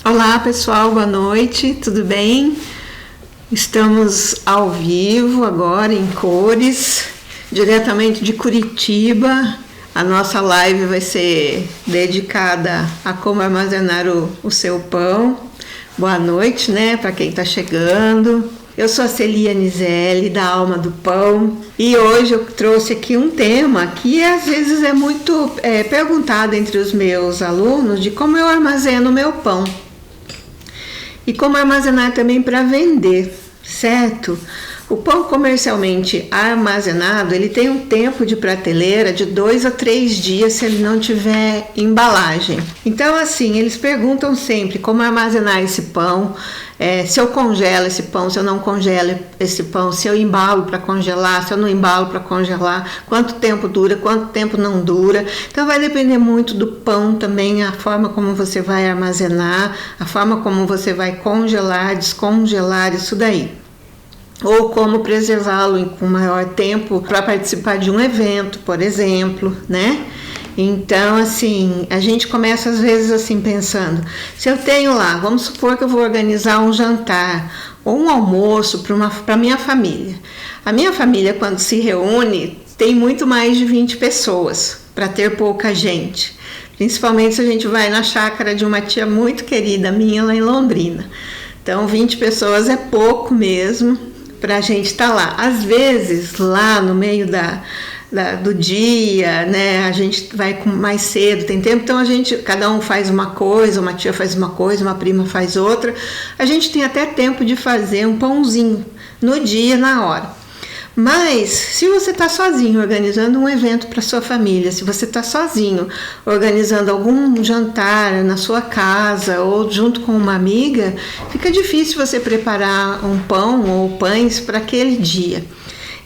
Olá pessoal, boa noite, tudo bem? Estamos ao vivo agora em cores, diretamente de Curitiba. A nossa live vai ser dedicada a como armazenar o seu pão. Boa noite, né, para quem está chegando. Eu sou a Celia Nizelli, da Alma do Pão, e hoje eu trouxe aqui um tema que às vezes é muito perguntado entre os meus alunos, de como eu armazeno o meu pão. E como armazenar também para vender, certo? O pão comercialmente armazenado, ele tem um tempo de prateleira de 2 a 3 dias se ele não tiver embalagem. Então, assim, eles perguntam sempre como armazenar esse pão, se eu congelo esse pão, se eu não congelo esse pão, se eu embalo para congelar, se eu não embalo para congelar, quanto tempo dura, quanto tempo não dura. Então, vai depender muito do pão também, a forma como você vai armazenar, a forma como você vai congelar, descongelar, isso daí. Ou como preservá-lo com maior tempo para participar de um evento, por exemplo, né? Então, assim, a gente começa às vezes assim pensando, se eu tenho lá, vamos supor que eu vou organizar um jantar ou um almoço para minha família. A minha família, quando se reúne, tem muito mais de 20 pessoas, para ter pouca gente. Principalmente se a gente vai na chácara de uma tia muito querida minha lá em Londrina. Então, 20 pessoas é pouco mesmo para a gente estar lá. Às vezes, lá no meio do dia, né, a gente vai mais cedo, tem tempo, então cada um faz uma coisa, uma tia faz uma coisa, uma prima faz outra. A gente tem até tempo de fazer um pãozinho no dia, na hora. Mas, se você está sozinho organizando um evento para sua família, se você está sozinho organizando algum jantar na sua casa ou junto com uma amiga, fica difícil você preparar um pão ou pães para aquele dia.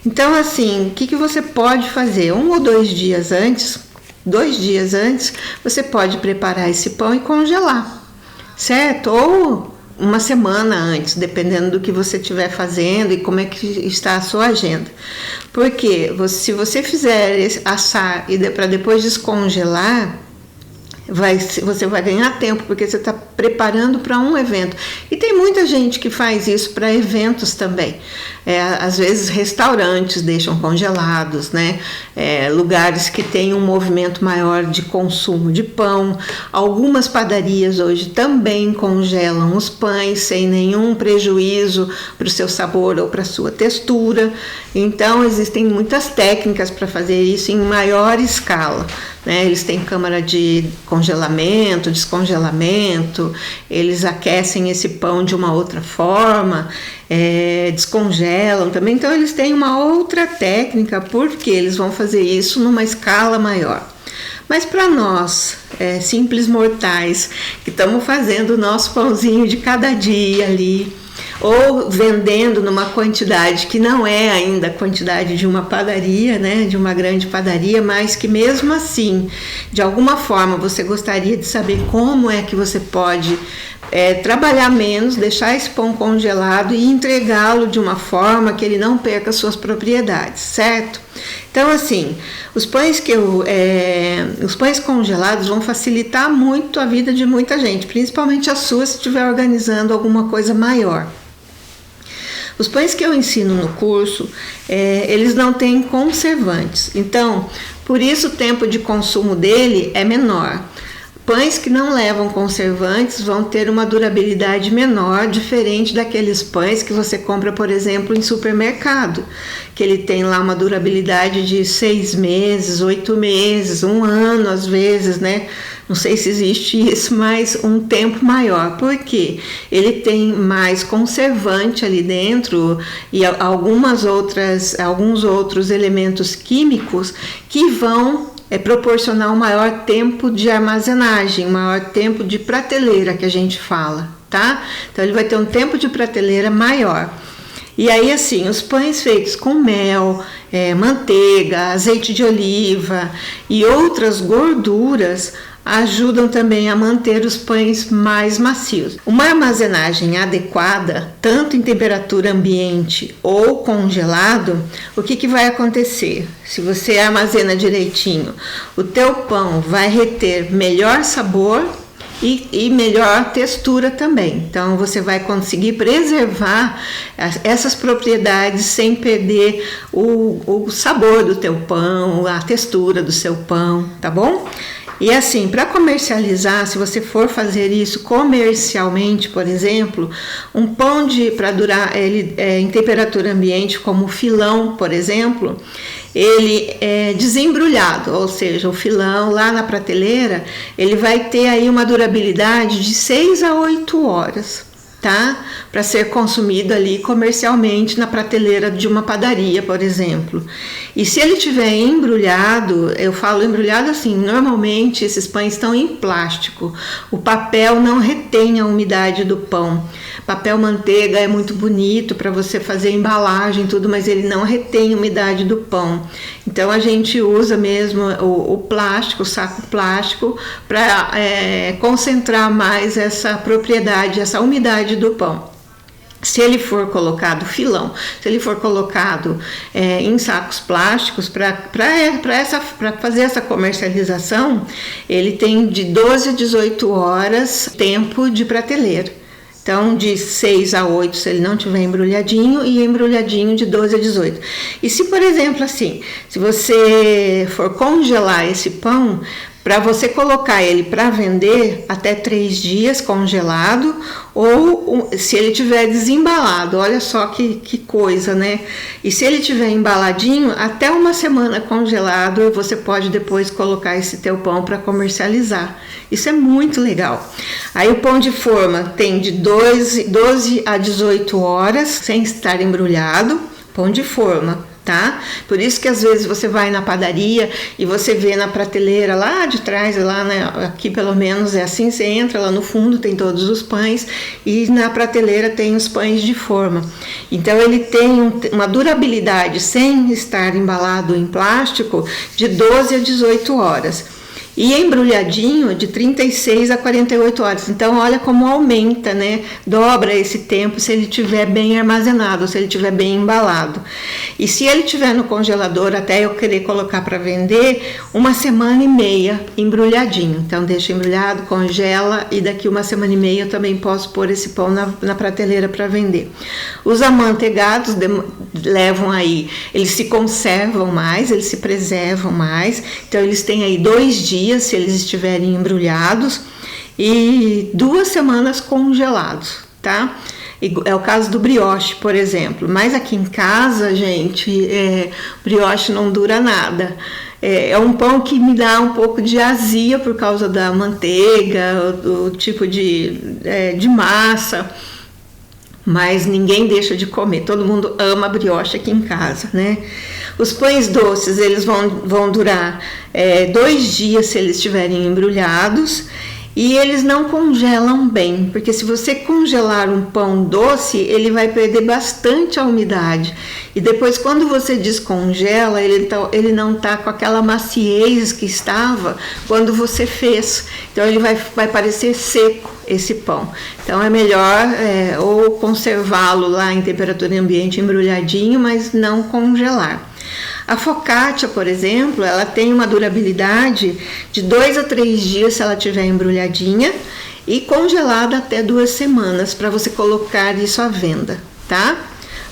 Então, assim, o que você pode fazer? 1 ou 2 dias antes, 2 dias antes, você pode preparar esse pão e congelar, certo? Ou uma semana antes, dependendo do que você estiver fazendo e como é que está a sua agenda. Porque se você fizer assar e para depois descongelar, você vai ganhar tempo, porque você está preparando para um evento. E tem muita gente que faz isso para eventos também. Às vezes restaurantes deixam congelados, né? Lugares que têm um movimento maior de consumo de pão. Algumas padarias hoje também congelam os pães sem nenhum prejuízo para o seu sabor ou para a sua textura. Então existem muitas técnicas para fazer isso em maior escala, né? Eles têm câmara de congelamento, descongelamento, eles aquecem esse pão de uma outra forma, descongelam também. Então eles têm uma outra técnica, porque eles vão fazer isso numa escala maior. Mas para nós, simples mortais, que estamos fazendo o nosso pãozinho de cada dia ali, ou vendendo numa quantidade que não é ainda a quantidade de uma padaria, né, de uma grande padaria, mas que mesmo assim, de alguma forma, você gostaria de saber como é que você pode trabalhar menos, deixar esse pão congelado e entregá-lo de uma forma que ele não perca suas propriedades, certo? Então, assim, os pães congelados vão facilitar muito a vida de muita gente, principalmente a sua, se estiver organizando alguma coisa maior. Os pães que eu ensino no curso, eles não têm conservantes, então, por isso o tempo de consumo dele é menor. Pães que não levam conservantes vão ter uma durabilidade menor, diferente daqueles pães que você compra, por exemplo, em supermercado, que ele tem lá uma durabilidade de 6 meses, 8 meses, 1 ano às vezes, né? Não sei se existe isso, mas um tempo maior, porque ele tem mais conservante ali dentro e alguns outros elementos químicos que vão proporcionar um maior tempo de armazenagem, um maior tempo de prateleira que a gente fala, tá? Então ele vai ter um tempo de prateleira maior. E aí, assim, os pães feitos com mel, manteiga, azeite de oliva e outras gorduras ajudam também a manter os pães mais macios. Uma armazenagem adequada, tanto em temperatura ambiente ou congelado, o que vai acontecer? Se você armazena direitinho, o teu pão vai reter melhor sabor e melhor textura também. Então você vai conseguir preservar essas propriedades sem perder o sabor do teu pão, a textura do seu pão, tá bom? E assim, para comercializar, se você for fazer isso comercialmente, por exemplo, um pão para durar ele em temperatura ambiente, como o filão, por exemplo, ele é desembrulhado, ou seja, o filão lá na prateleira, ele vai ter aí uma durabilidade de 6 a 8 horas. Tá? Para ser consumido ali comercialmente na prateleira de uma padaria, por exemplo. E se ele tiver embrulhado, eu falo embrulhado assim, normalmente esses pães estão em plástico. O papel não retém a umidade do pão. Papel manteiga é muito bonito para você fazer embalagem e tudo, mas ele não retém a umidade do pão. Então a gente usa mesmo o plástico, o saco plástico, para concentrar mais essa propriedade, essa umidade do pão. Se ele for colocado filão, se ele for colocado em sacos plásticos para fazer essa comercialização, ele tem de 12 a 18 horas tempo de prateleira. Então, de 6 a 8 se ele não tiver embrulhadinho, e embrulhadinho de 12 a 18. E se, por exemplo, assim, se você for congelar esse pão, para você colocar ele para vender até 3 dias congelado, ou se ele tiver desembalado, olha só que coisa, né? E se ele tiver embaladinho, até 1 semana congelado, você pode depois colocar esse teu pão para comercializar. Isso é muito legal. Aí o pão de forma tem de 12 a 18 horas, sem estar embrulhado, pão de forma. Tá? Por isso que às vezes você vai na padaria e você vê na prateleira lá de trás, lá, né, aqui pelo menos é assim, você entra lá no fundo, tem todos os pães, e na prateleira tem os pães de forma. Então ele tem uma durabilidade sem estar embalado em plástico de 12 a 18 horas. E embrulhadinho de 36 a 48 horas. Então, olha como aumenta, né? Dobra esse tempo se ele estiver bem armazenado, se ele estiver bem embalado. E se ele estiver no congelador, até eu querer colocar para vender, 1 semana e meia embrulhadinho. Então, deixa embrulhado, congela, e daqui 1 semana e meia eu também posso pôr esse pão na prateleira para vender. Os amanteigados levam aí, eles se conservam mais, eles se preservam mais. Então, eles têm aí 2 dias se eles estiverem embrulhados, e 2 semanas congelados, tá? É o caso do brioche, por exemplo. Mas aqui em casa, gente, brioche não dura nada. É um pão que me dá um pouco de azia por causa da manteiga, do tipo de massa. Mas ninguém deixa de comer, todo mundo ama brioche aqui em casa, né? Os pães doces, eles vão durar 2 dias se eles estiverem embrulhados, e eles não congelam bem, porque se você congelar um pão doce, ele vai perder bastante a umidade, e depois quando você descongela, ele não está com aquela maciez que estava quando você fez, então ele vai parecer seco esse pão. Então é melhor ou conservá-lo lá em temperatura ambiente embrulhadinho, mas não congelar. A focaccia, por exemplo, ela tem uma durabilidade de 2 a 3 dias se ela estiver embrulhadinha, e congelada até 2 semanas para você colocar isso à venda, tá?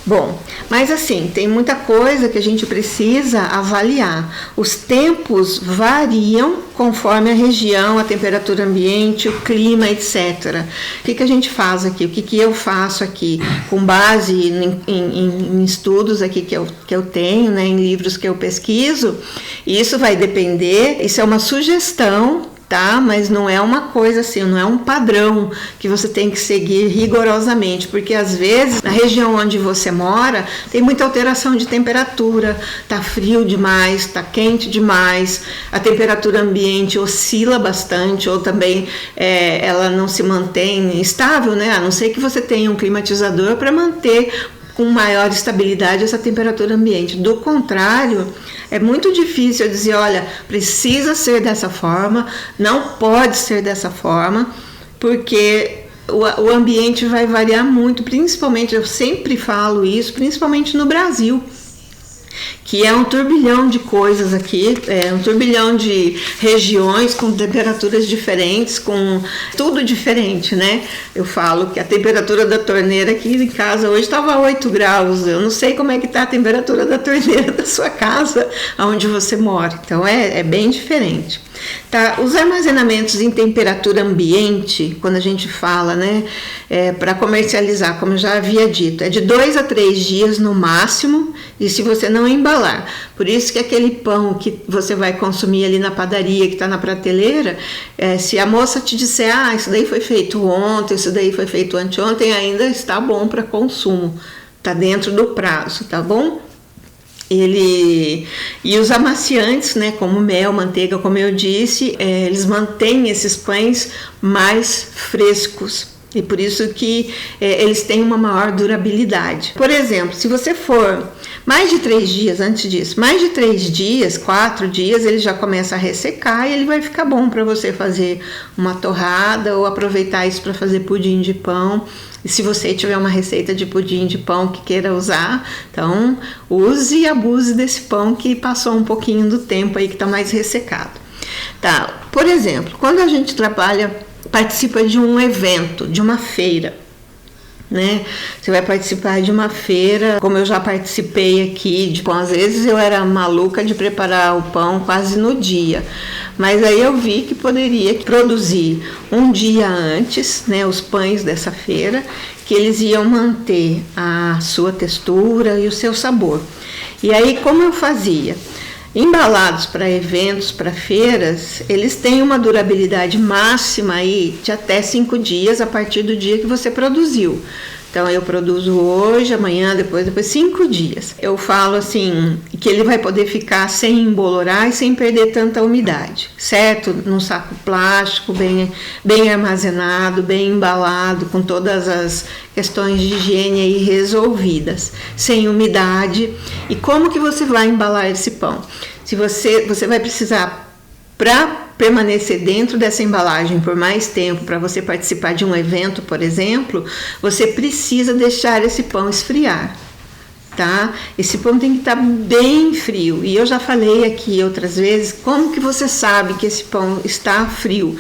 Bom, mas assim, tem muita coisa que a gente precisa avaliar. Os tempos variam conforme a região, a temperatura ambiente, o clima, etc. O que a gente faz aqui? O que eu faço aqui? Com base em estudos aqui que eu tenho, né, em livros que eu pesquiso, isso vai depender, isso é uma sugestão, tá? Mas não é uma coisa assim, não é um padrão que você tem que seguir rigorosamente, porque às vezes na região onde você mora tem muita alteração de temperatura, tá frio demais, tá quente demais, a temperatura ambiente oscila bastante, ou também ela não se mantém estável, né? A não ser que você tenha um climatizador para manter com maior estabilidade essa temperatura ambiente. Do contrário, é muito difícil eu dizer, olha, precisa ser dessa forma, não pode ser dessa forma, porque o ambiente vai variar muito, principalmente, eu sempre falo isso, principalmente no Brasil. que é um turbilhão de coisas aqui, é um turbilhão de regiões com temperaturas diferentes, com tudo diferente, né? Eu falo que a temperatura da torneira aqui em casa hoje estava 8 graus, eu não sei como é que está a temperatura da torneira da sua casa, onde você mora, então é bem diferente. Tá, os armazenamentos em temperatura ambiente, quando a gente fala, né, para comercializar, como eu já havia dito, é de 2 a 3 dias no máximo, e se você não embalar. Por isso que aquele pão que você vai consumir ali na padaria, que está na prateleira, se a moça te disser, isso daí foi feito ontem, isso daí foi feito anteontem, ainda está bom para consumo, está dentro do prazo, tá bom? E os amaciantes, né, como mel, manteiga, como eu disse, eles mantêm esses pães mais frescos e por isso que eles têm uma maior durabilidade. Por exemplo, se você for mais de 3 dias, antes disso, mais de 3 dias, 4 dias, ele já começa a ressecar e ele vai ficar bom para você fazer uma torrada ou aproveitar isso para fazer pudim de pão. E se você tiver uma receita de pudim de pão que queira usar, então use e abuse desse pão que passou um pouquinho do tempo aí que está mais ressecado. Tá, por exemplo, quando a gente participa de um evento, de uma feira, né? Você vai participar de uma feira, como eu já participei aqui de pão, às vezes eu era maluca de preparar o pão quase no dia, mas aí eu vi que poderia produzir um dia antes, né, os pães dessa feira, que eles iam manter a sua textura e o seu sabor. E aí como eu fazia? Embalados para eventos, para feiras, eles têm uma durabilidade máxima aí de até 5 dias a partir do dia que você produziu. Então eu produzo hoje, amanhã, depois 5 dias. Eu falo assim, que ele vai poder ficar sem embolorar e sem perder tanta umidade, certo? Num saco plástico, bem armazenado, bem embalado, com todas as questões de higiene aí resolvidas, sem umidade. E como que você vai embalar esse pão? Se você vai precisar, para permanecer dentro dessa embalagem por mais tempo, para você participar de um evento, por exemplo, você precisa deixar esse pão esfriar, tá? Esse pão tem que estar bem frio. E eu já falei aqui outras vezes, como que você sabe que esse pão está frio?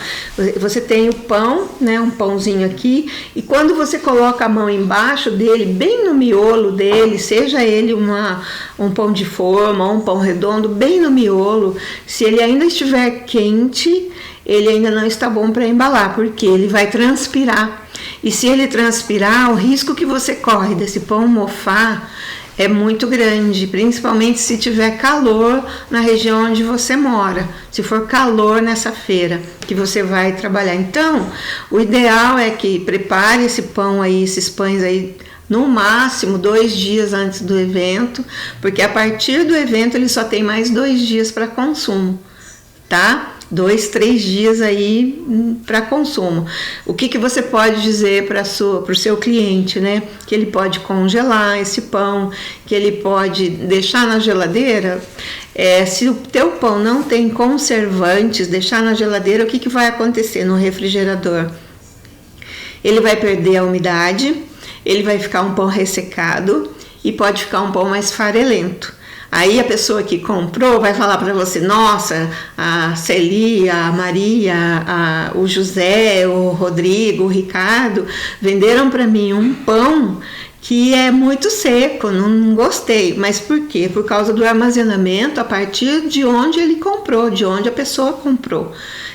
Você tem o pão, né, um pãozinho aqui, e quando você coloca a mão embaixo dele, bem no miolo dele, seja ele um pão de forma ou um pão redondo, bem no miolo, se ele ainda estiver quente, ele ainda não está bom para embalar, porque ele vai transpirar. E se ele transpirar, o risco que você corre desse pão mofar é muito grande, principalmente se tiver calor na região onde você mora, se for calor nessa feira que você vai trabalhar. Então, o ideal é que prepare esse pão aí, esses pães aí, no máximo 2 dias antes do evento, porque a partir do evento ele só tem mais 2 dias para consumo, tá? 2, 3 dias aí para consumo. O que você pode dizer para o seu cliente, né? Que ele pode congelar esse pão, que ele pode deixar na geladeira. Se o teu pão não tem conservantes, deixar na geladeira, o que vai acontecer no refrigerador? Ele vai perder a umidade, ele vai ficar um pão ressecado e pode ficar um pão mais farelento. Aí a pessoa que comprou vai falar para você, nossa, a Celi, a Maria, o José, o Rodrigo, o Ricardo, venderam para mim um pão que é muito seco, não gostei. Mas por quê? Por causa do armazenamento a partir de onde ele comprou, de onde a pessoa comprou.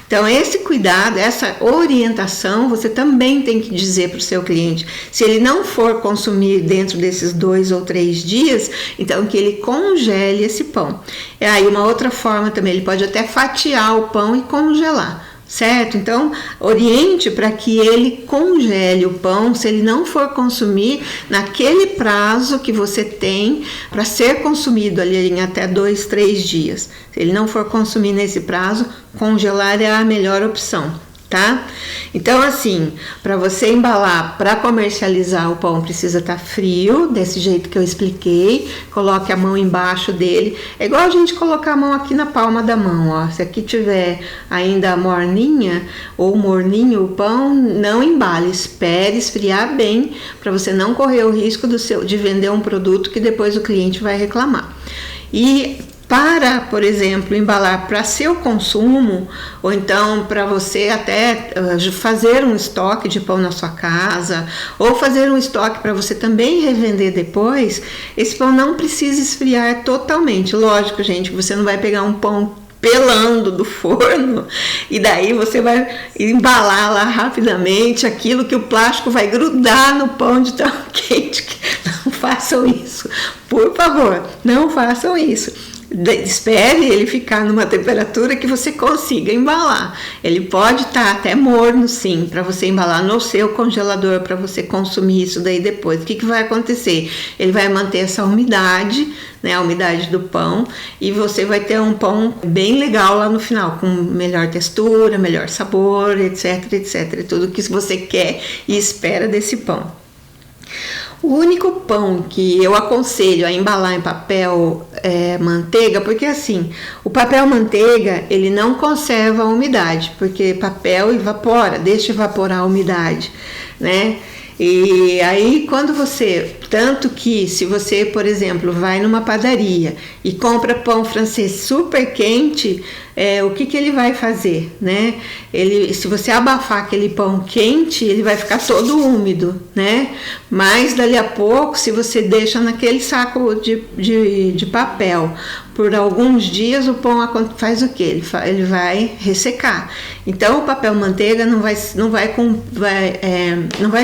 Então, esse cuidado, essa orientação, você também tem que dizer para o seu cliente. Se ele não for consumir dentro desses 2 ou 3 dias, então que ele congele esse pão. Aí uma outra forma também, ele pode até fatiar o pão e congelar, certo? Então, oriente para que ele congele o pão se ele não for consumir naquele prazo que você tem para ser consumido ali em até 2, 3 dias. Se ele não for consumir nesse prazo, congelar é a melhor opção. tá? Então, assim, para você embalar, para comercializar, o pão precisa estar frio, desse jeito que eu expliquei. Coloque a mão embaixo dele. É igual a gente colocar a mão aqui na palma da mão, ó. Se aqui tiver ainda morninha ou morninho o pão, não embale, espere esfriar bem, para você não correr o risco de vender um produto que depois o cliente vai reclamar. E para, por exemplo, embalar para seu consumo, ou então para você até fazer um estoque de pão na sua casa, ou fazer um estoque para você também revender depois, esse pão não precisa esfriar totalmente. Lógico, gente, você não vai pegar um pão pelando do forno e daí você vai embalar lá rapidamente aquilo que o plástico vai grudar no pão de tão quente. Não façam isso, por favor, não façam isso. Espere ele ficar numa temperatura que você consiga embalar. Ele pode estar até morno, sim, para você embalar no seu congelador, para você consumir isso daí depois. O que vai acontecer? Ele vai manter essa umidade, né, a umidade do pão, e você vai ter um pão bem legal lá no final, com melhor textura, melhor sabor, etc, etc. Tudo que você quer e espera desse pão. O único pão que eu aconselho a embalar em papel manteiga, porque assim, o papel manteiga ele não conserva a umidade, porque papel evapora, deixa evaporar a umidade, né? E aí quando tanto que se você, por exemplo, vai numa padaria e compra pão francês super quente, o que ele vai fazer, né? Se você abafar aquele pão quente, ele vai ficar todo úmido, né? Mas dali a pouco, se você deixa naquele saco de papel por alguns dias, o pão faz o quê? Ele vai ressecar. Então o papel manteiga não vai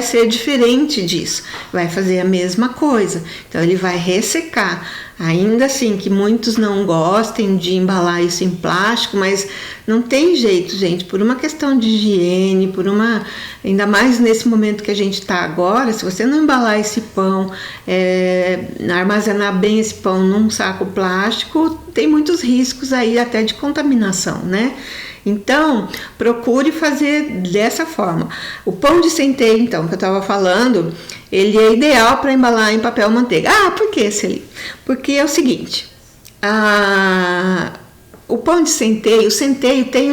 ser diferente disso, vai fazer a mesma coisa. Então ele vai ressecar. Ainda assim que muitos não gostem de embalar isso em plástico, mas não tem jeito, gente, por uma questão de higiene, ainda mais nesse momento que a gente está agora, se você não embalar esse pão, armazenar bem esse pão num saco plástico, tem muitos riscos aí até de contaminação, né? Então, procure fazer dessa forma. O pão de centeio, então, que eu estava falando, ele é ideal para embalar em papel manteiga. Ah, por que, Celi? Porque é o seguinte, o pão de centeio, o centeio tem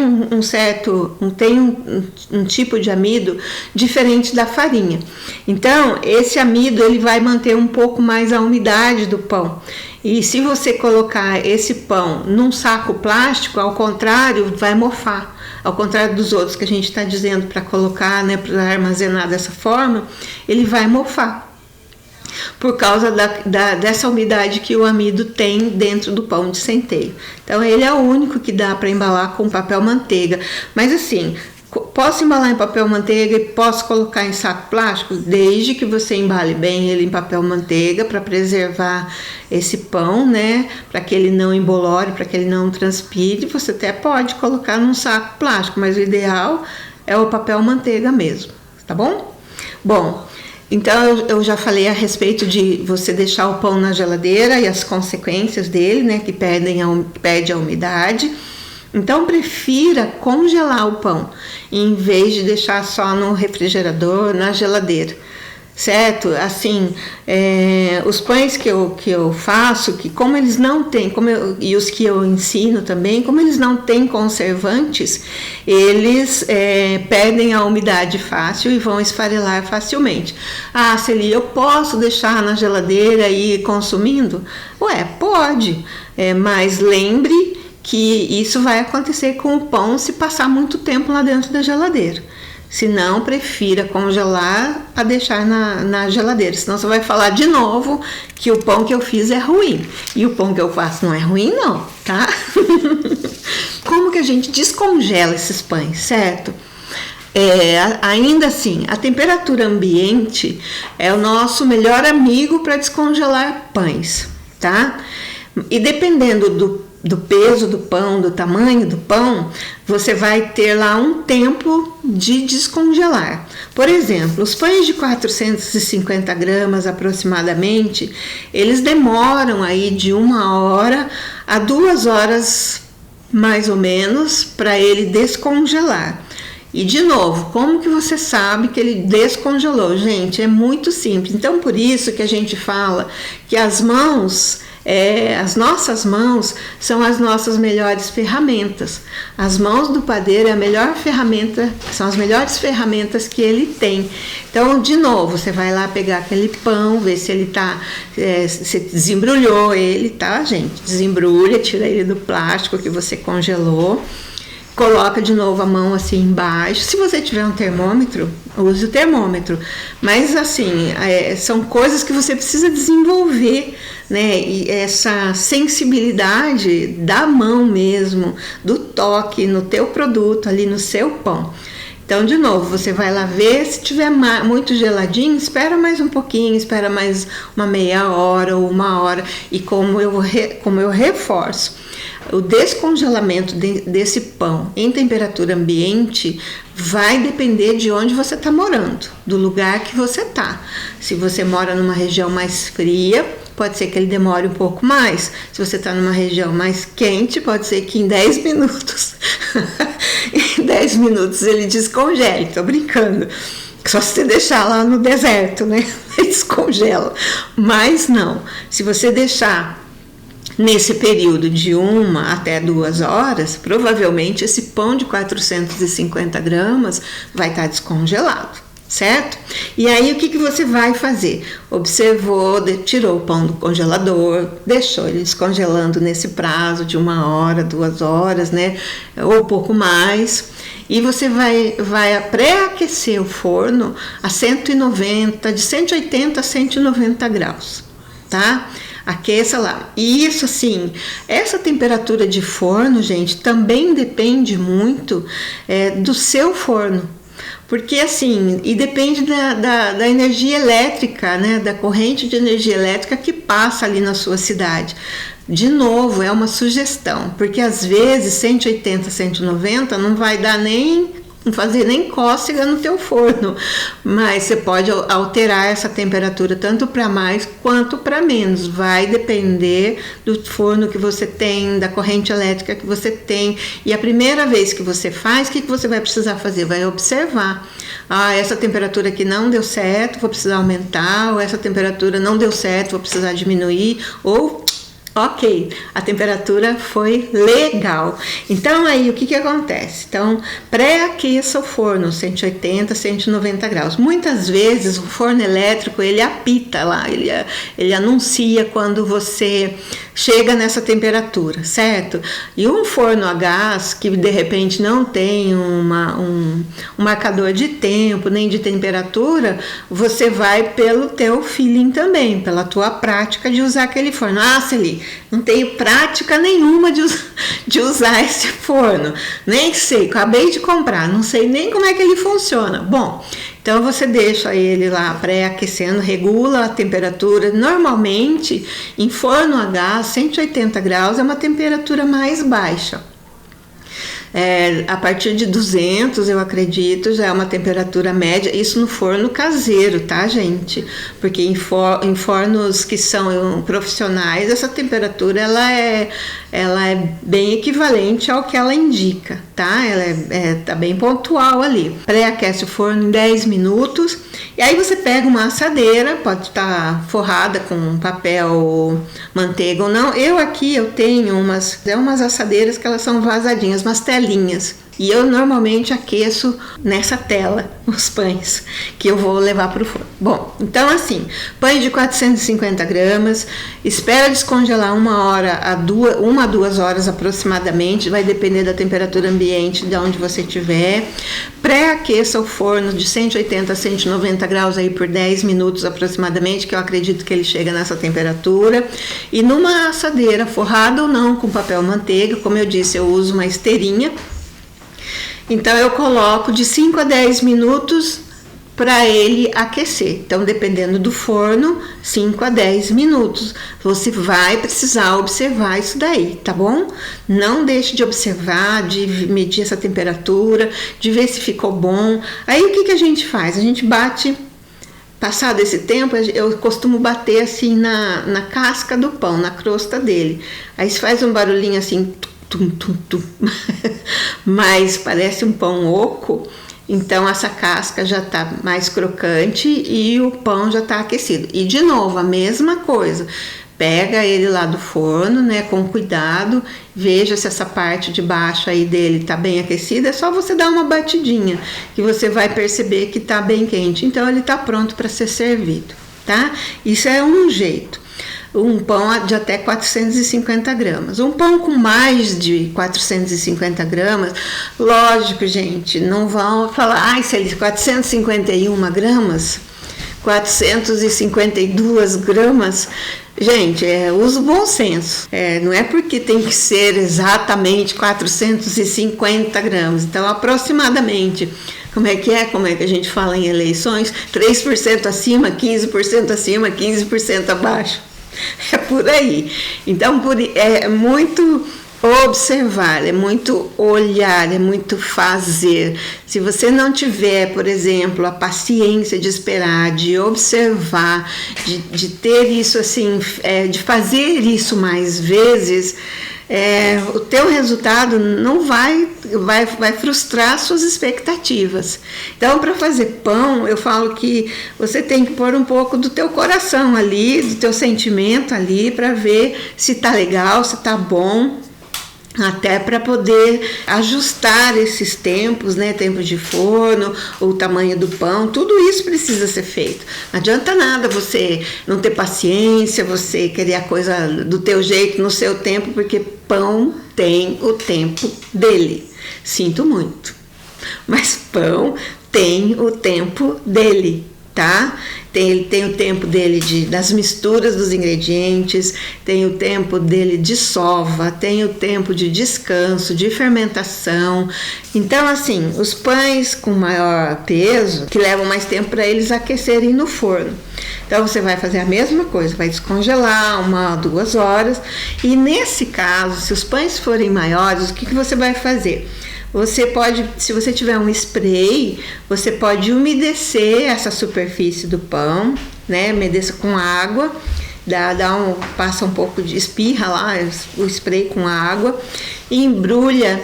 um tipo de amido diferente da farinha. Então, esse amido ele vai manter um pouco mais a umidade do pão. E se você colocar esse pão num saco plástico, ao contrário, vai mofar. Ao contrário dos outros que a gente está dizendo para colocar, né, para armazenar dessa forma, ele vai mofar. Por causa dessa umidade que o amido tem dentro do pão de centeio. Então ele é o único que dá para embalar com papel manteiga. Mas assim, posso embalar em papel manteiga e posso colocar em saco plástico, desde que você embale bem ele em papel manteiga para preservar esse pão, né? Para que ele não embolore, para que ele não transpire. Você até pode colocar num saco plástico, mas o ideal é o papel manteiga mesmo, tá bom? Bom, então eu já falei a respeito de você deixar o pão na geladeira e as consequências dele, né? Que perde a umidade. Então prefira congelar o pão em vez de deixar só no refrigerador, na geladeira, certo? Assim, os pães que eu faço, que como eles não têm, e os que eu ensino também, como eles não têm conservantes, eles perdem a umidade fácil e vão esfarelar facilmente. Ah, Celi, eu posso deixar na geladeira e ir consumindo? Ué, pode, mas lembre que isso vai acontecer com o pão se passar muito tempo lá dentro da geladeira. Se não, prefira congelar a deixar na geladeira. Senão você vai falar de novo que o pão que eu fiz é ruim. E o pão que eu faço não é ruim não, tá? Como que a gente descongela esses pães, certo? Ainda assim, a temperatura ambiente é o nosso melhor amigo para descongelar pães, tá? E dependendo do peso do pão, do tamanho do pão, você vai ter lá um tempo de descongelar. Por exemplo, os pães de 450 gramas aproximadamente, eles demoram aí de 1 hora a 2 horas mais ou menos para ele descongelar. E de novo, como que você sabe que ele descongelou? Gente, é muito simples. Então, por isso que a gente fala que as mãos, as nossas mãos são as nossas melhores ferramentas. As mãos do padeiro é a melhor ferramenta, são as melhores ferramentas que ele tem. Então, de novo, você vai lá pegar aquele pão, ver se ele tá, você desembrulhou ele, tá, gente? Desembrulha, tira ele do plástico que você congelou. Coloca de novo a mão assim embaixo. Se você tiver um termômetro, use o termômetro. Mas assim, são coisas que você precisa desenvolver, né? E essa sensibilidade da mão mesmo, do toque no teu produto, ali no seu pão. Então, de novo, você vai lá ver, se tiver muito geladinho, espera mais um pouquinho, espera mais uma meia hora ou uma hora. E como eu reforço, o descongelamento desse pão em temperatura ambiente vai depender de onde você está morando, do lugar que você está. Se você mora numa região mais fria, pode ser que ele demore um pouco mais. Se você está numa região mais quente, pode ser que em 10 minutos, em 10 minutos ele descongele. Tô brincando. Só se você deixar lá no deserto, né? Ele descongela. Mas não. Se você deixar nesse período de 1 até 2 horas, provavelmente esse pão de 450 gramas vai estar descongelado, certo? E aí o que você vai fazer? Observou, tirou o pão do congelador, deixou ele descongelando nesse prazo de 1 hora, 2 horas, né? Ou um pouco mais. E você vai pré-aquecer o forno a 190, de 180 a 190 graus, tá? Aqueça lá. E isso assim, essa temperatura de forno, gente, também depende muito do seu forno. Porque assim, e depende da energia elétrica, né? Da corrente de energia elétrica que passa ali na sua cidade. De novo, é uma sugestão, porque às vezes 180, 190 não vai dar não fazer nem cócega no teu forno, mas você pode alterar essa temperatura tanto para mais quanto para menos, vai depender do forno que você tem, da corrente elétrica que você tem. E a primeira vez que você faz, o que você vai precisar fazer? Vai observar, essa temperatura aqui não deu certo, vou precisar aumentar, ou essa temperatura não deu certo, vou precisar diminuir, ou ok, a temperatura foi legal. Então aí o que acontece? Então pré-aqueça o forno 180, 190 graus. Muitas vezes o forno elétrico ele apita lá, ele anuncia quando você chega nessa temperatura, certo? E um forno a gás que de repente não tem um marcador de tempo nem de temperatura, você vai pelo teu feeling também, pela tua prática de usar aquele forno. Celi, não tenho prática nenhuma de usar esse forno, nem sei, acabei de comprar, não sei nem como é que ele funciona. Bom, então você deixa ele lá pré-aquecendo, regula a temperatura. Normalmente em forno a gás 180 graus é uma temperatura mais baixa. A partir de 200, eu acredito, já é uma temperatura média, isso no forno caseiro, tá, gente? Porque em fornos que são profissionais, essa temperatura ela é bem equivalente ao que ela indica, tá? Ela tá bem pontual ali. Pré-aquece o forno em 10 minutos, e aí você pega uma assadeira, pode estar forrada com papel manteiga ou não. Eu tenho umas assadeiras que elas são vazadinhas, umas telinhas. E eu normalmente aqueço nessa tela os pães que eu vou levar para o forno. Bom, então assim, pães de 450 gramas, espera descongelar 1 a 2 horas aproximadamente, vai depender da temperatura ambiente de onde você estiver. Pré-aqueça o forno de 180 a 190 graus aí por 10 minutos aproximadamente, que eu acredito que ele chega nessa temperatura. E numa assadeira, forrada ou não com papel manteiga, como eu disse, eu uso uma esteirinha. Então eu coloco de 5 a 10 minutos para ele aquecer. Então, dependendo do forno, 5 a 10 minutos. Você vai precisar observar isso daí, tá bom? Não deixe de observar, de medir essa temperatura, de ver se ficou bom. Aí o que a gente faz? A gente bate. Passado esse tempo, eu costumo bater assim na casca do pão, na crosta dele. Aí faz um barulhinho assim, tum, tum, tum. Mas parece um pão oco. Então essa casca já está mais crocante e o pão já está aquecido. E de novo, a mesma coisa. Pega ele lá do forno, né, com cuidado, veja se essa parte de baixo aí dele tá bem aquecida, é só você dar uma batidinha, que você vai perceber que tá bem quente. Então ele tá pronto para ser servido, tá? Isso é um jeito. Um pão de até 450 gramas. Um pão com mais de 450 gramas, lógico, gente, não vão falar, ai, se ele 451 gramas, 452 gramas, gente, usa o bom senso. Não é porque tem que ser exatamente 450 gramas. Então, aproximadamente, como é que a gente fala em eleições? 3% acima, 15% acima, 15% abaixo. É por aí. Então, é muito observar, é muito olhar, é muito fazer. Se você não tiver, por exemplo, a paciência de esperar, de observar, de ter isso assim, de fazer isso mais vezes, o teu resultado não vai frustrar suas expectativas. Então, para fazer pão, eu falo que você tem que pôr um pouco do teu coração ali, do teu sentimento ali, para ver se tá legal, se tá bom, até para poder ajustar esses tempos, né, tempo de forno, o tamanho do pão, tudo isso precisa ser feito. Não adianta nada você não ter paciência, você querer a coisa do teu jeito, no seu tempo, porque pão tem o tempo dele. Sinto muito, mas pão tem o tempo dele, tá? Ele tem o tempo dele das misturas dos ingredientes, tem o tempo dele de sova, tem o tempo de descanso, de fermentação. Então, assim, os pães com maior peso, que levam mais tempo para eles aquecerem no forno. Então, você vai fazer a mesma coisa, vai descongelar 1 ou 2 horas. E nesse caso, se os pães forem maiores, o que você vai fazer? Você pode, se você tiver um spray, você pode umedecer essa superfície do pão, né? Umedeça com água, passa um pouco de espirra lá, o spray com água, e embrulha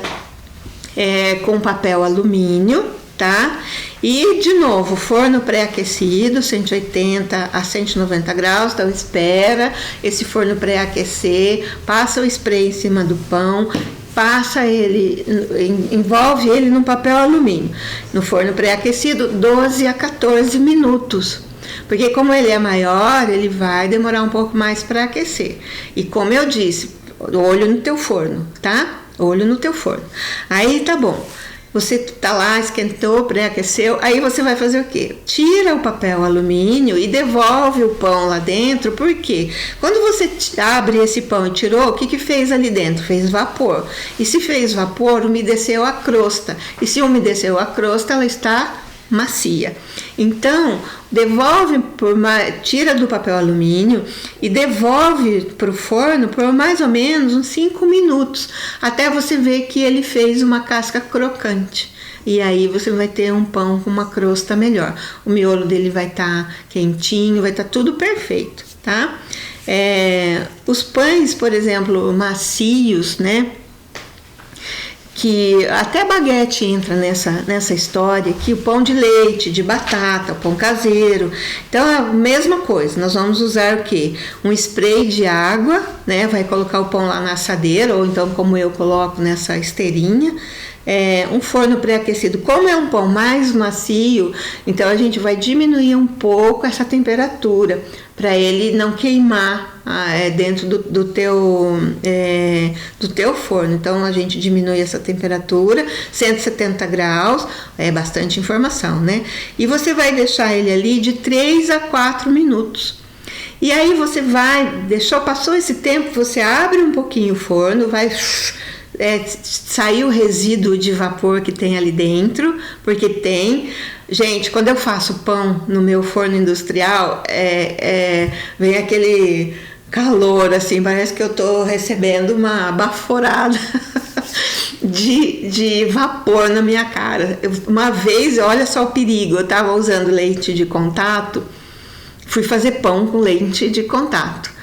com papel alumínio, tá? E de novo, forno pré-aquecido, 180 a 190 graus, então espera esse forno pré-aquecer, passa o spray em cima do pão, passa ele, envolve ele num papel alumínio, no forno pré-aquecido, 12 a 14 minutos. Porque como ele é maior, ele vai demorar um pouco mais para aquecer. E como eu disse, olho no teu forno, tá? Olho no teu forno. Aí tá bom. Você tá lá, esquentou, pré-aqueceu, aí você vai fazer o quê? Tira o papel alumínio e devolve o pão lá dentro, por quê? Quando você abre esse pão e tirou, o que fez ali dentro? Fez vapor. E se fez vapor, umedeceu a crosta. E se umedeceu a crosta, ela está macia. Então, tira do papel alumínio e devolve para o forno por mais ou menos uns 5 minutos, até você ver que ele fez uma casca crocante. E aí você vai ter um pão com uma crosta melhor. O miolo dele vai estar quentinho, vai estar tudo perfeito, tá? Os pães, por exemplo, macios, né? Que até baguete entra nessa história, que o pão de leite, de batata, o pão caseiro. Então é a mesma coisa, nós vamos usar o quê? Um spray de água, né? Vai colocar o pão lá na assadeira, ou então como eu coloco nessa esteirinha. Um forno pré-aquecido. Como é um pão mais macio, então a gente vai diminuir um pouco essa temperatura para ele não queimar dentro do teu forno. Então a gente diminui essa temperatura, 170 graus, é bastante informação, né? E você vai deixar ele ali de 3 a 4 minutos. E aí você passou esse tempo, você abre um pouquinho o forno, vai sair o resíduo de vapor que tem ali dentro, porque tem. Gente, quando eu faço pão no meu forno industrial, vem aquele calor, assim, parece que eu tô recebendo uma baforada de vapor na minha cara. Uma vez, olha só o perigo, eu tava usando leite de contato, fui fazer pão com leite de contato.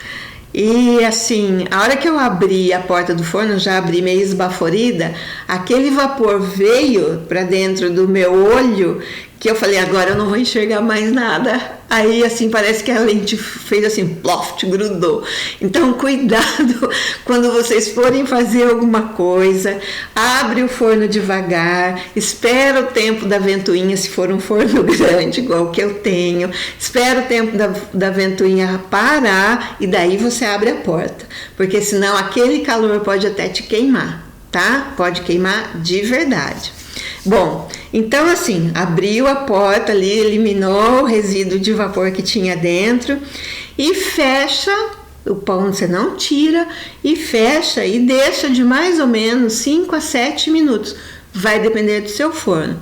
E assim, a hora que eu abri a porta do forno, já abri meio esbaforida, aquele vapor veio para dentro do meu olho, que eu falei, agora eu não vou enxergar mais nada. Aí assim, parece que a lente fez assim, ploft, grudou. Então cuidado quando vocês forem fazer alguma coisa, abre o forno devagar, espera o tempo da ventoinha, se for um forno grande, igual o que eu tenho, espera o tempo da ventoinha parar e daí você abre a porta, porque senão aquele calor pode até te queimar, tá? Pode queimar de verdade. Bom, então assim, abriu a porta ali, eliminou o resíduo de vapor que tinha dentro e fecha o pão, você não tira, e fecha e deixa de mais ou menos 5 a 7 minutos, vai depender do seu forno,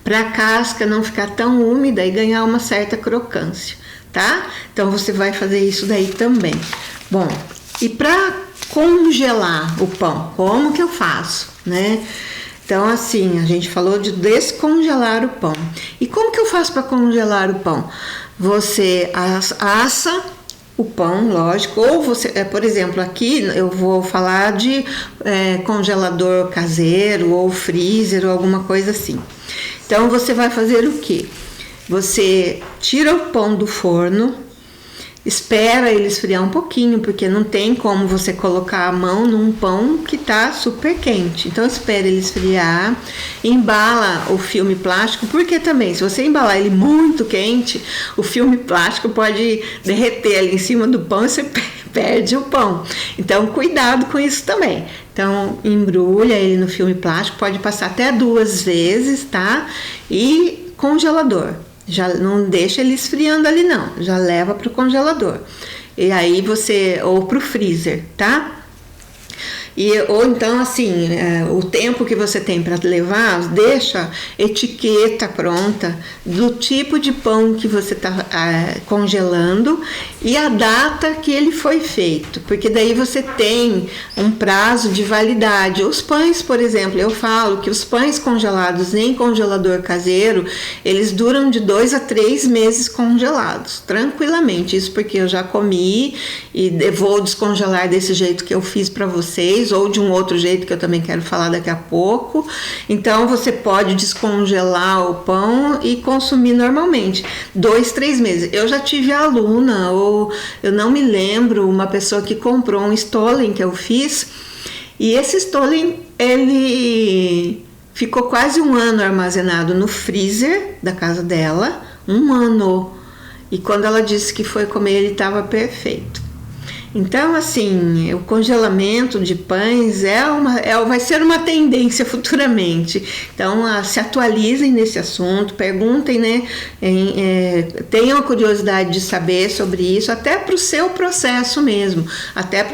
para a casca não ficar tão úmida e ganhar uma certa crocância, tá? Então você vai fazer isso daí também. Bom, e para congelar o pão, como que eu faço, né? Então, assim, a gente falou de descongelar o pão. E como que eu faço para congelar o pão? Você assa o pão, lógico, ou você, por exemplo, aqui eu vou falar de congelador caseiro ou freezer ou alguma coisa assim. Então, você vai fazer o quê? Você tira o pão do forno, espera ele esfriar um pouquinho, porque não tem como você colocar a mão num pão que tá super quente. Então espera ele esfriar, embala o filme plástico, porque também se você embalar ele muito quente, o filme plástico pode derreter ali em cima do pão e você perde o pão. Então cuidado com isso também. Então embrulha ele no filme plástico, pode passar até 2 vezes, tá? E congelador. Já não deixa ele esfriando ali não, já leva para o congelador. E aí você, ou para o freezer, tá? Ou então assim, o tempo que você tem para levar, deixa etiqueta pronta do tipo de pão que você está congelando e a data que ele foi feito, porque daí você tem um prazo de validade. Os pães, por exemplo, eu falo que os pães congelados em congelador caseiro, eles duram de 2 a 3 meses congelados, tranquilamente. Isso porque eu já comi e vou descongelar desse jeito que eu fiz para vocês, ou de um outro jeito que eu também quero falar daqui a pouco. Então você pode descongelar o pão e consumir normalmente 2, 3 meses. Eu já tive aluna, ou eu não me lembro, uma pessoa que comprou um Stollen que eu fiz, e esse Stollen ele ficou quase 1 ano armazenado no freezer da casa dela, 1 ano, e quando ela disse que foi comer ele estava perfeito. Então, assim, o congelamento de pães vai ser uma tendência futuramente. Então, se atualizem nesse assunto, perguntem, né? Tenham a curiosidade de saber sobre isso, até para o seu processo mesmo, até para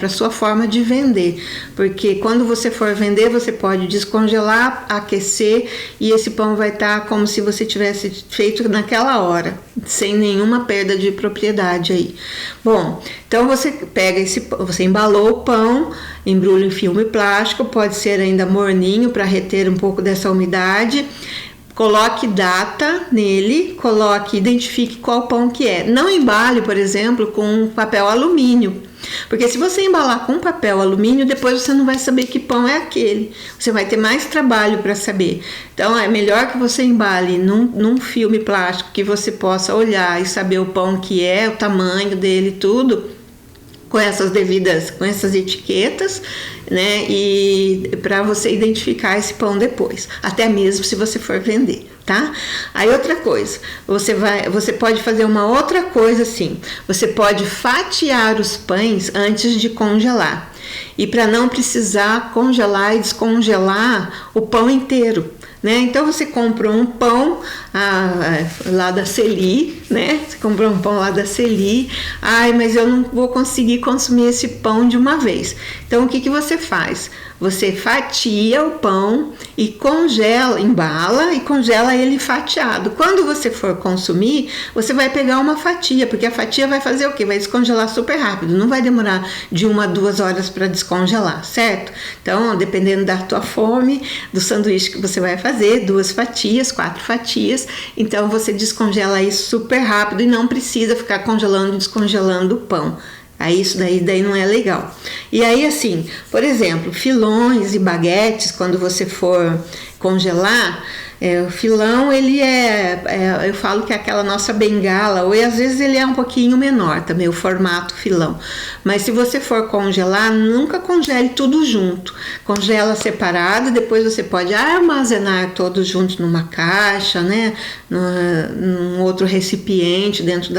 a sua forma de vender. Porque quando você for vender, você pode descongelar, aquecer, e esse pão vai estar como se você tivesse feito naquela hora, sem nenhuma perda de propriedade aí. Bom, então você você embalou o pão, embrulha em filme plástico, pode ser ainda morninho para reter um pouco dessa umidade. Coloque data nele, identifique qual pão que é. Não embale, por exemplo, com papel alumínio, porque se você embalar com papel alumínio, depois você não vai saber que pão é aquele. Você vai ter mais trabalho para saber. Então é melhor que você embale num filme plástico que você possa olhar e saber o pão que é, o tamanho dele, tudo, com essas etiquetas, né? E para você identificar esse pão depois, até mesmo se você for vender, tá? Aí outra coisa, você pode fazer uma outra coisa assim, você pode fatiar os pães antes de congelar, e para não precisar congelar e descongelar o pão inteiro, né? Então você comprou um pão lá da Celi, né? Você comprou um pão lá da Celi, mas eu não vou conseguir consumir esse pão de uma vez. Então o que você faz? Você fatia o pão e congela, embala e congela ele fatiado. Quando você for consumir, você vai pegar uma fatia, porque a fatia vai fazer o quê? Vai descongelar super rápido, não vai demorar de 1 a 2 horas para descongelar, certo? Então, dependendo da tua fome, do sanduíche que você vai fazer. fazer 2 fatias, 4 fatias, então você descongela isso super rápido e não precisa ficar congelando e descongelando o pão. Aí isso daí não é legal. E aí assim, por exemplo, filões e baguetes, quando você for congelar, o filão ele eu falo que é aquela nossa bengala, ou às vezes ele é um pouquinho menor também, o formato filão. Mas se você for congelar, nunca congele tudo junto. Congela separado, depois você pode armazenar todos juntos numa caixa, né? Num outro recipiente dentro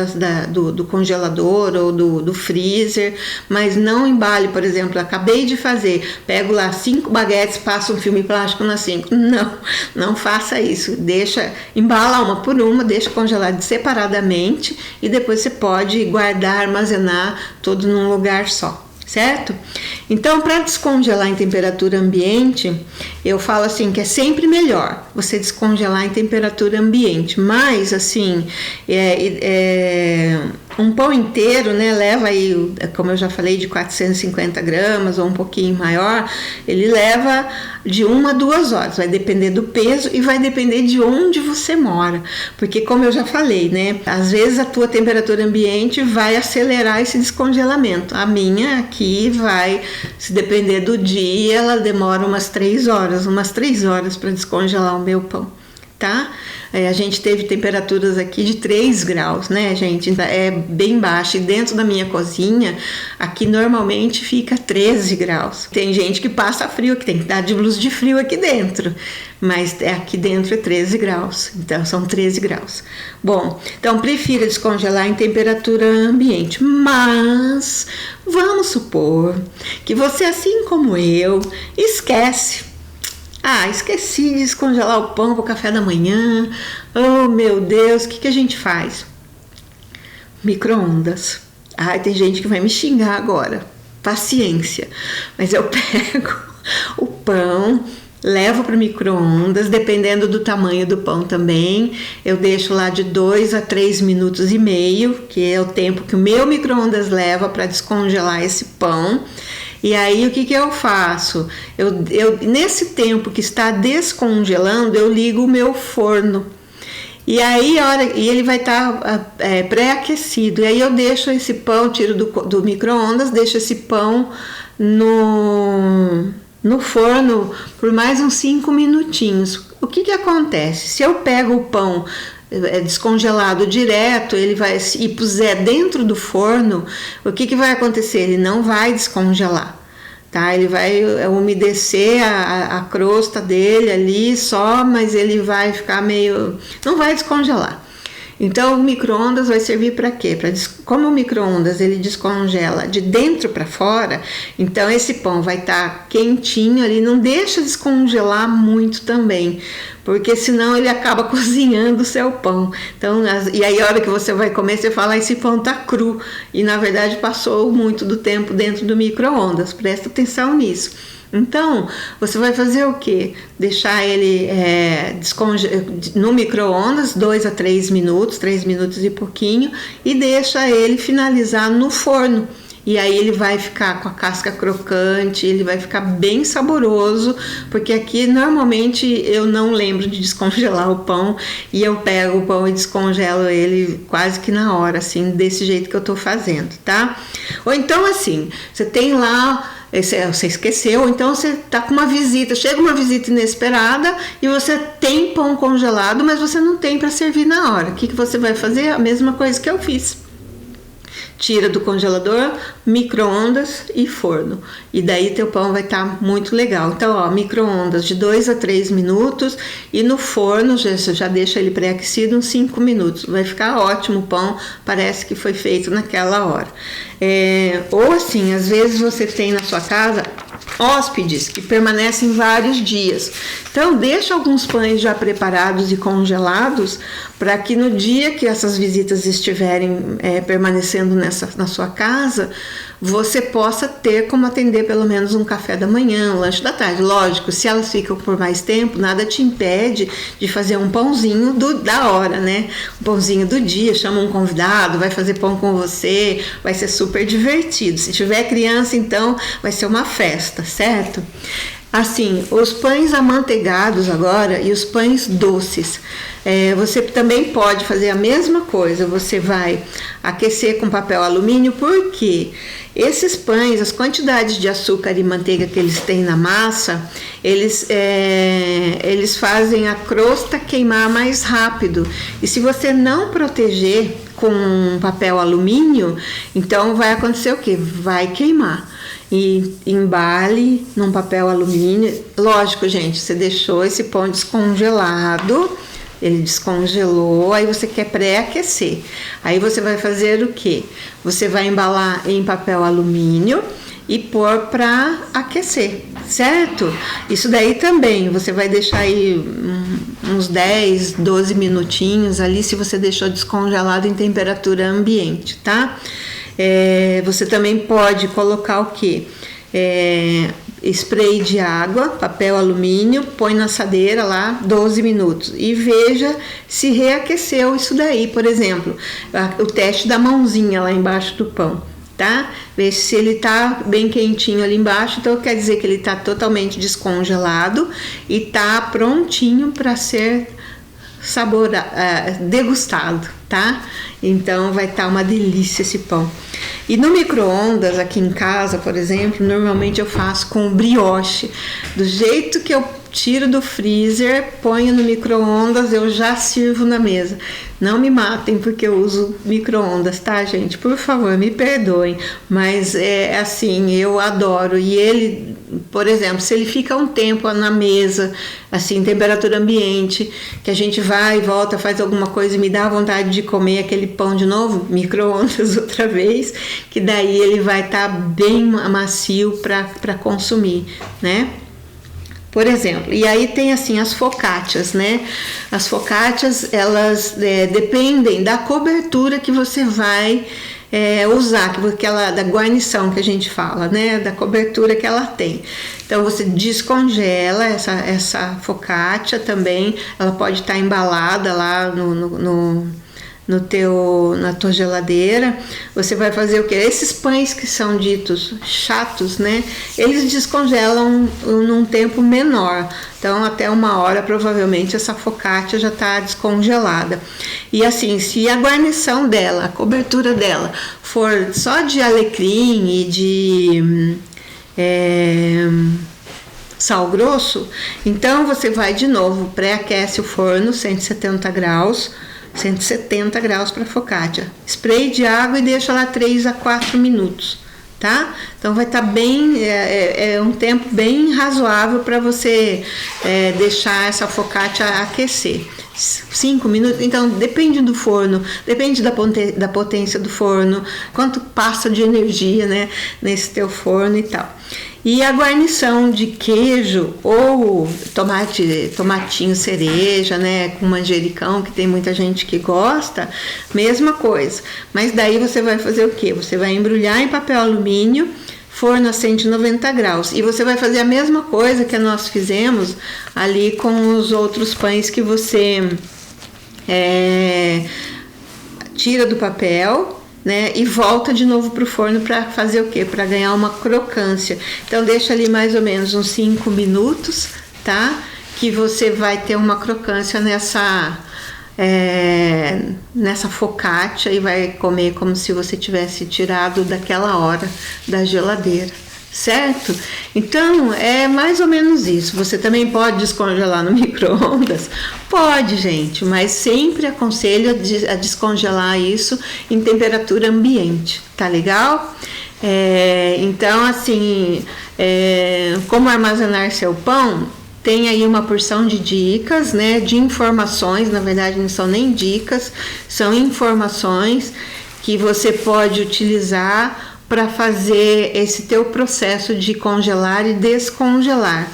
do congelador ou do freezer, mas não embale, por exemplo, acabei de fazer, pego lá 5 baguetes, passo um filme plástico nas 5. Não faça isso, embala uma por uma, deixa congelar separadamente e depois você pode guardar, armazenar tudo num lugar só, certo? Então, para descongelar em temperatura ambiente, eu falo assim que é sempre melhor você descongelar em temperatura ambiente, mas assim, um pão inteiro, né, leva aí, como eu já falei, de 450 gramas ou um pouquinho maior, ele leva de 1 a 2 horas, vai depender do peso e vai depender de onde você mora, porque como eu já falei, né, às vezes a tua temperatura ambiente vai acelerar esse descongelamento, a minha aqui vai, se depender do dia, ela demora umas 3 horas para descongelar o meu pão, tá? A gente teve temperaturas aqui de 3 graus, né, gente? É bem baixo. E dentro da minha cozinha, aqui normalmente fica 13 graus. Tem gente que passa frio, que tem que dar de blusa de frio aqui dentro. Mas aqui dentro é 13 graus. Então, são 13 graus. Bom, então prefira descongelar em temperatura ambiente. Mas, vamos supor que você, assim como eu, esqueci de descongelar o pão para o café da manhã. Oh, meu Deus, o que a gente faz? Micro-ondas. Tem gente que vai me xingar agora. Paciência. Mas eu pego o pão, levo para o micro-ondas, dependendo do tamanho do pão também. Eu deixo lá de 2 a 3 minutos e meio, que é o tempo que o meu micro-ondas leva para descongelar esse pão. E aí o que eu faço? Nesse tempo que está descongelando, eu ligo o meu forno. E aí ele vai estar pré-aquecido. E aí eu deixo esse pão, tiro do micro-ondas, deixo esse pão no forno por mais uns 5 minutinhos. O que acontece? Se eu pego o pão descongelado direto, e puser dentro do forno, o que vai acontecer? Ele não vai descongelar, tá? Ele vai umedecer a crosta dele ali só, mas ele vai ficar não vai descongelar. Então o micro-ondas vai servir para quê? Como o micro-ondas ele descongela de dentro para fora, então esse pão vai estar quentinho ali, não deixa descongelar muito também, porque senão ele acaba cozinhando o seu pão. Então, e aí a hora que você vai comer, você fala, esse pão tá cru, e na verdade passou muito do tempo dentro do micro-ondas, presta atenção nisso. Então, você vai fazer o quê? Deixar ele no micro-ondas 2 a 3 minutos, 3 minutos e pouquinho, e deixa ele finalizar no forno. E aí ele vai ficar com a casca crocante, ele vai ficar bem saboroso, porque aqui normalmente eu não lembro de descongelar o pão, e eu pego o pão e descongelo ele quase que na hora, assim, desse jeito que eu tô fazendo, tá? Ou então assim, você tem lá, você esqueceu, ou então você tá com uma visita, chega uma visita inesperada e você tem pão congelado, mas você não tem para servir na hora. O que você vai fazer? A mesma coisa que eu fiz. Tira do congelador, micro-ondas e forno. E daí teu pão vai estar muito legal. Então, micro-ondas de 2 a 3 minutos e no forno já deixa ele pré-aquecido uns 5 minutos. Vai ficar ótimo o pão, parece que foi feito naquela hora. Ou assim, às vezes você tem na sua casa hóspedes que permanecem vários dias. Então, deixa alguns pães já preparados e congelados para que no dia que essas visitas estiverem permanecendo na sua casa, você possa ter como atender pelo menos um café da manhã, um lanche da tarde. Lógico, se elas ficam por mais tempo, nada te impede de fazer um pãozinho da hora, né? Um pãozinho do dia, chama um convidado, vai fazer pão com você, vai ser super divertido. Se tiver criança, então, vai ser uma festa, certo? Assim, os pães amanteigados agora e os pães doces, você também pode fazer a mesma coisa. Você vai aquecer com papel alumínio, porque esses pães, as quantidades de açúcar e manteiga que eles têm na massa, eles fazem a crosta queimar mais rápido. E se você não proteger com papel alumínio, então vai acontecer o quê? Vai queimar. E embale num papel alumínio. Lógico, gente, você deixou esse pão descongelado, ele descongelou, aí você quer pré-aquecer. Aí você vai fazer o quê? Você vai embalar em papel alumínio e pôr para aquecer, certo? Isso daí também, você vai deixar aí uns 10, 12 minutinhos ali, se você deixou descongelado em temperatura ambiente, tá? Você também pode colocar o que? Spray de água, papel alumínio, põe na assadeira lá 12 minutos e veja se reaqueceu isso daí. Por exemplo, o teste da mãozinha lá embaixo do pão, tá? Veja se ele tá bem quentinho ali embaixo, então quer dizer que ele tá totalmente descongelado e tá prontinho para ser degustado, tá? Então vai estar uma delícia esse pão. E no micro-ondas aqui em casa, por exemplo, normalmente eu faço com brioche. Do jeito que eu tiro do freezer, ponho no micro-ondas, eu já sirvo na mesa. Não me matem porque eu uso micro-ondas, tá, gente? Por favor, me perdoem. Mas é assim, eu adoro. E ele, por exemplo, se ele fica um tempo na mesa, assim, temperatura ambiente, que a gente vai e volta, faz alguma coisa e me dá vontade de comer aquele pão de novo, micro-ondas outra vez, que daí ele vai estar bem macio para consumir, né? Por exemplo, e aí tem assim as focaccias, né? As focaccias, elas dependem da cobertura que você vai usar, da guarnição que a gente fala, né? Da cobertura que ela tem. Então você descongela essa focaccia também, ela pode estar embalada lá na tua geladeira. Você vai fazer o que? Esses pães que são ditos chatos, né? Eles descongelam num tempo menor. Então, até 1 hora, provavelmente, essa focaccia já está descongelada. E assim, se a guarnição dela, a cobertura dela, for só de alecrim e de sal grosso, então você vai de novo, pré-aquece o forno, 170 graus para focaccia. Spray de água e deixa lá 3 a 4 minutos, tá? Então vai estar bem, um tempo bem razoável para você deixar essa focaccia aquecer. 5 minutos, então depende do forno, depende da potência do forno, quanto passa de energia, né, nesse teu forno e tal. E a guarnição de queijo ou tomatinho cereja, né, com manjericão, que tem muita gente que gosta, mesma coisa. Mas daí você vai fazer o quê? Você vai embrulhar em papel alumínio, forno a 190 graus. E você vai fazer a mesma coisa que nós fizemos ali com os outros pães que você tira do papel, né, e volta de novo pro forno para fazer o quê? Para ganhar uma crocância. Então deixa ali mais ou menos uns 5 minutos, tá? Que você vai ter uma crocância nessa focaccia e vai comer como se você tivesse tirado daquela hora da geladeira, certo? Então é mais ou menos isso. Você também pode descongelar no micro-ondas? Pode, gente, mas sempre aconselho a descongelar isso em temperatura ambiente, tá legal? Então, assim, como armazenar seu pão? Tem aí uma porção de dicas, né, de informações, na verdade não são nem dicas, são informações que você pode utilizar para fazer esse teu processo de congelar e descongelar.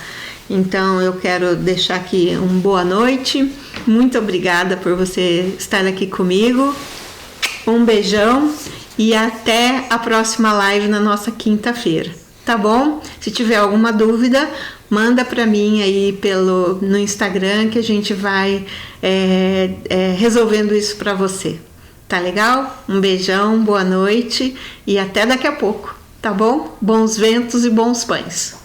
Então eu quero deixar aqui uma boa noite, muito obrigada por você estar aqui comigo, um beijão e até a próxima live na nossa quinta-feira, tá bom? Se tiver alguma dúvida, manda para mim aí no Instagram que a gente vai resolvendo isso para você. Tá legal? Um beijão, boa noite e até daqui a pouco, tá bom? Bons ventos e bons pães.